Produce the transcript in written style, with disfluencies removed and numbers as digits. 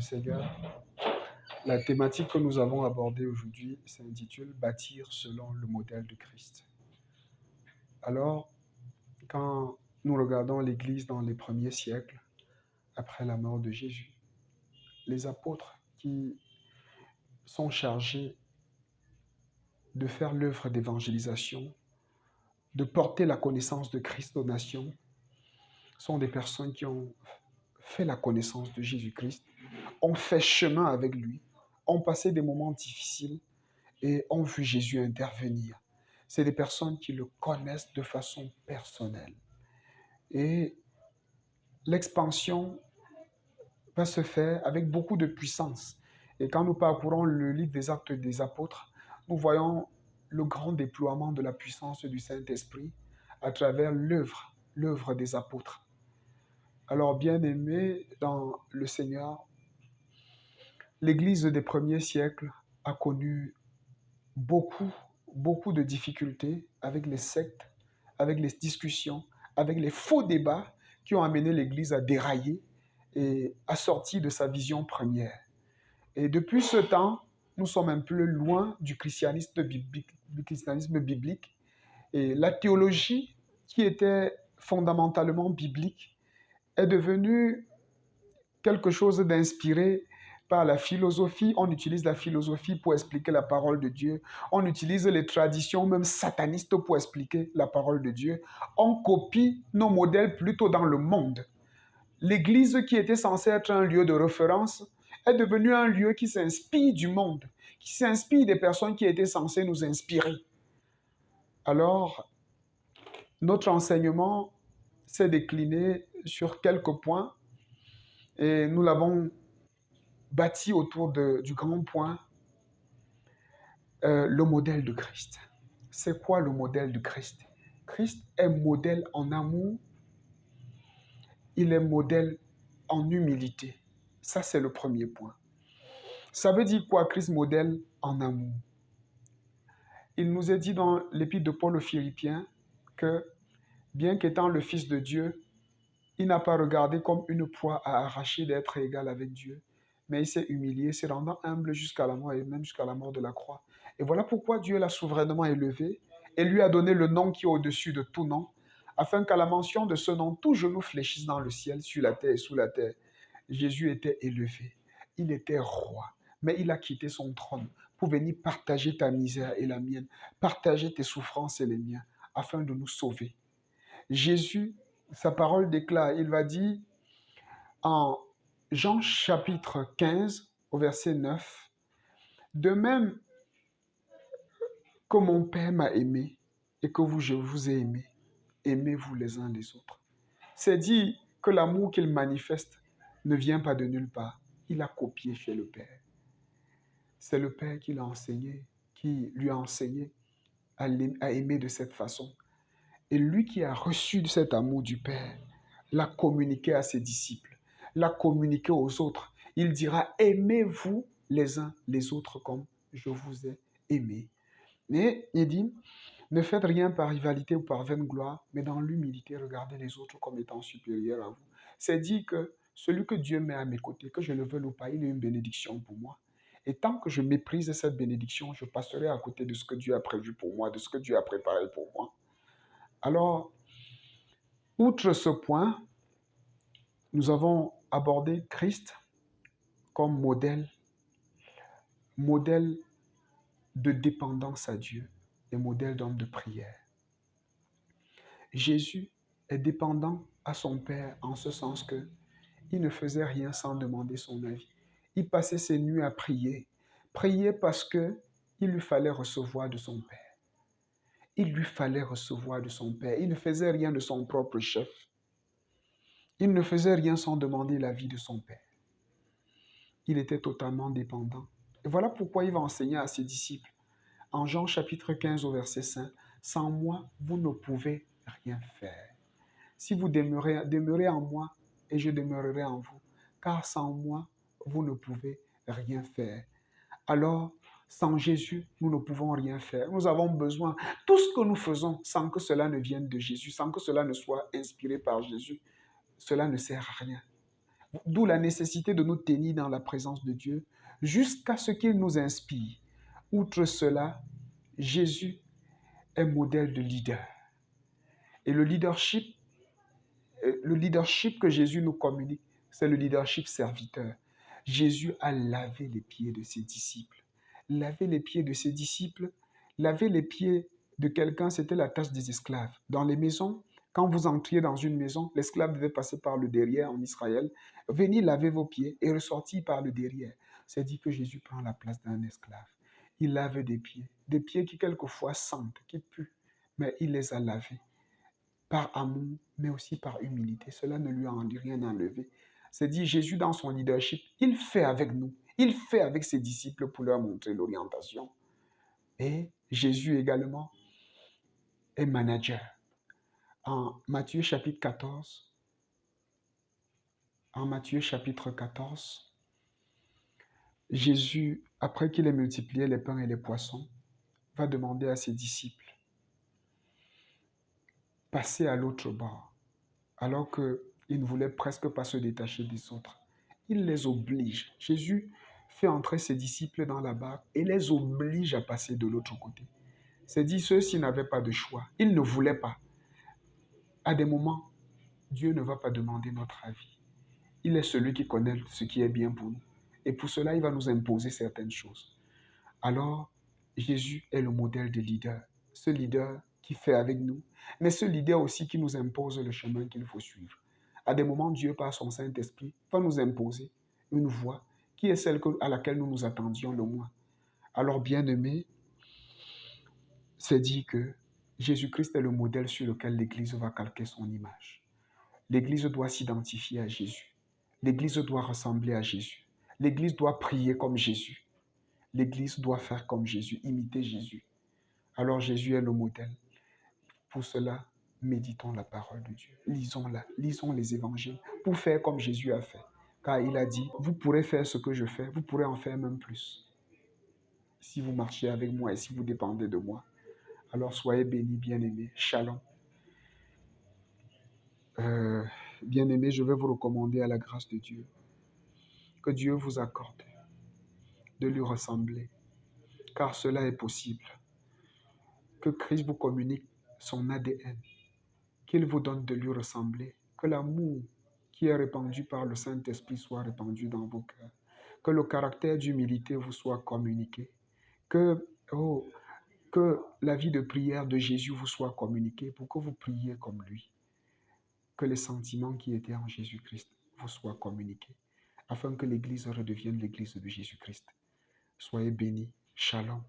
Seigneur. La thématique que nous avons abordée aujourd'hui s'intitule Bâtir selon le modèle de Christ. Alors, quand nous regardons l'Église dans les premiers siècles, après la mort de Jésus, les apôtres qui sont chargés de faire l'œuvre d'évangélisation, de porter la connaissance de Christ aux nations, sont des personnes qui ont fait la connaissance de Jésus-Christ, ont fait chemin avec lui, ont passé des moments difficiles et ont vu Jésus intervenir. C'est des personnes qui le connaissent de façon personnelle. Et l'expansion va se faire avec beaucoup de puissance. Et quand nous parcourons le livre des Actes des Apôtres, nous voyons le grand déploiement de la puissance du Saint-Esprit à travers l'œuvre des apôtres. Alors, bien-aimés dans le Seigneur, l'Église des premiers siècles a connu beaucoup de difficultés avec les sectes, avec les discussions, avec les faux débats qui ont amené l'Église à dérailler et à sortir de sa vision première. Et depuis ce temps, nous sommes un peu loin du christianisme biblique. Et la théologie, qui était fondamentalement biblique, est devenue quelque chose d'inspiré par la philosophie. On utilise la philosophie pour expliquer la parole de Dieu. On utilise les traditions, même satanistes, pour expliquer la parole de Dieu. On copie nos modèles plutôt dans le monde. L'Église, qui était censée être un lieu de référence, est devenue un lieu qui s'inspire du monde, qui s'inspire des personnes qui étaient censées nous inspirer. Alors, notre enseignement s'est décliné sur quelques points et nous l'avons bâti autour du grand point, le modèle de Christ. C'est quoi le modèle de Christ? Christ est modèle en amour, il est modèle en humilité. Ça, c'est le premier point. Ça veut dire quoi, Christ modèle en amour? Il nous est dit dans l'épître de Paul aux Philippiens que, bien qu'étant le Fils de Dieu, il n'a pas regardé comme une proie à arracher d'être égal avec Dieu, mais il s'est humilié, se rendant humble jusqu'à la mort et même jusqu'à la mort de la croix. Et voilà pourquoi Dieu l'a souverainement élevé et lui a donné le nom qui est au-dessus de tout nom, afin qu'à la mention de ce nom, tout genou fléchisse dans le ciel, sur la terre et sous la terre. Jésus était élevé, il était roi, mais il a quitté son trône pour venir partager ta misère et la mienne, partager tes souffrances et les miens, afin de nous sauver. Jésus, sa parole déclare, il va dire en Jean chapitre 15, au verset 9, « De même que mon Père m'a aimé et que je vous ai aimé, aimez-vous les uns les autres. » C'est dire que l'amour qu'il manifeste ne vient pas de nulle part. Il a copié chez le Père. C'est le Père qui lui a enseigné à aimer de cette façon. Et lui qui a reçu cet amour du Père, l'a communiqué à ses disciples, l'a communiqué aux autres. Il dira, aimez-vous les uns les autres comme je vous ai aimé. Mais il dit, ne faites rien par rivalité ou par vaine gloire, mais dans l'humilité, regardez les autres comme étant supérieurs à vous. C'est dire que celui que Dieu met à mes côtés, que je le veuille ou pas, il est une bénédiction pour moi. Et tant que je méprise cette bénédiction, je passerai à côté de ce que Dieu a prévu pour moi, de ce que Dieu a préparé pour moi. Alors, outre ce point, nous avons abordé Christ comme modèle de dépendance à Dieu et modèle d'homme de prière. Jésus est dépendant à son Père en ce sens que il ne faisait rien sans demander son avis. Il passait ses nuits à prier. Prier parce que il lui fallait recevoir de son Père. Il lui fallait recevoir de son Père. Il ne faisait rien de son propre chef. Il ne faisait rien sans demander l'avis de son Père. Il était totalement dépendant. Et voilà pourquoi il va enseigner à ses disciples. En Jean chapitre 15 au verset 5, « Sans moi, vous ne pouvez rien faire. Si vous demeurez en moi et je demeurerai en vous, car sans moi, vous ne pouvez rien faire. » Alors, sans Jésus, nous ne pouvons rien faire. Nous avons besoin, tout ce que nous faisons, sans que cela ne vienne de Jésus, sans que cela ne soit inspiré par Jésus, cela ne sert à rien. D'où la nécessité de nous tenir dans la présence de Dieu jusqu'à ce qu'il nous inspire. Outre cela, Jésus est modèle de leader. Et le leadership que Jésus nous communique, c'est le leadership serviteur. Jésus a lavé les pieds de ses disciples. Laver les pieds de ses disciples, laver les pieds de quelqu'un, c'était la tâche des esclaves. Dans les maisons, quand vous entriez dans une maison, l'esclave devait passer par le derrière en Israël, venir laver vos pieds et ressortir par le derrière. C'est dit que Jésus prend la place d'un esclave. Il lave des pieds qui quelquefois sentent, qui puent, mais il les a lavés par amour, mais aussi par humilité. Cela ne lui a rendu rien enlevé. C'est dit, Jésus, dans son leadership, il fait avec nous, il fait avec ses disciples pour leur montrer l'orientation. Et Jésus également est manager. En Matthieu chapitre 14, Jésus, après qu'il ait multiplié les pains et les poissons, va demander à ses disciples, passez à l'autre bord, alors qu'ils ne voulaient presque pas se détacher des autres. Il les oblige. Jésus fait entrer ses disciples dans la barque et les oblige à passer de l'autre côté. C'est dit, ceux-ci n'avaient pas de choix. Ils ne voulaient pas. À des moments, Dieu ne va pas demander notre avis. Il est celui qui connaît ce qui est bien pour nous. Et pour cela, il va nous imposer certaines choses. Alors, Jésus est le modèle de leader. Ce leader qui fait avec nous, mais ce leader aussi qui nous impose le chemin qu'il faut suivre. À des moments, Dieu, par son Saint-Esprit, va nous imposer une voie qui est celle à laquelle nous nous attendions le moins. Alors, bien-aimés, c'est dit que Jésus-Christ est le modèle sur lequel l'Église va calquer son image. L'Église doit s'identifier à Jésus. L'Église doit ressembler à Jésus. L'Église doit prier comme Jésus. L'Église doit faire comme Jésus, imiter Jésus. Alors Jésus est le modèle. Pour cela, méditons la parole de Dieu. Lisons-la, lisons les évangiles pour faire comme Jésus a fait. Car il a dit, vous pourrez faire ce que je fais, vous pourrez en faire même plus. Si vous marchez avec moi et si vous dépendez de moi. Alors soyez bénis, bien-aimés. Shalom. Bien-aimés, je vais vous recommander à la grâce de Dieu. Que Dieu vous accorde de lui ressembler, car cela est possible. Que Christ vous communique son ADN, qu'il vous donne de lui ressembler, que l'amour qui est répandu par le Saint-Esprit soit répandu dans vos cœurs, que le caractère d'humilité vous soit communiqué, que la vie de prière de Jésus vous soit communiquée pour que vous priez comme lui, que les sentiments qui étaient en Jésus-Christ vous soient communiqués, afin que l'Église redevienne l'Église de Jésus-Christ. Soyez bénis. Shalom.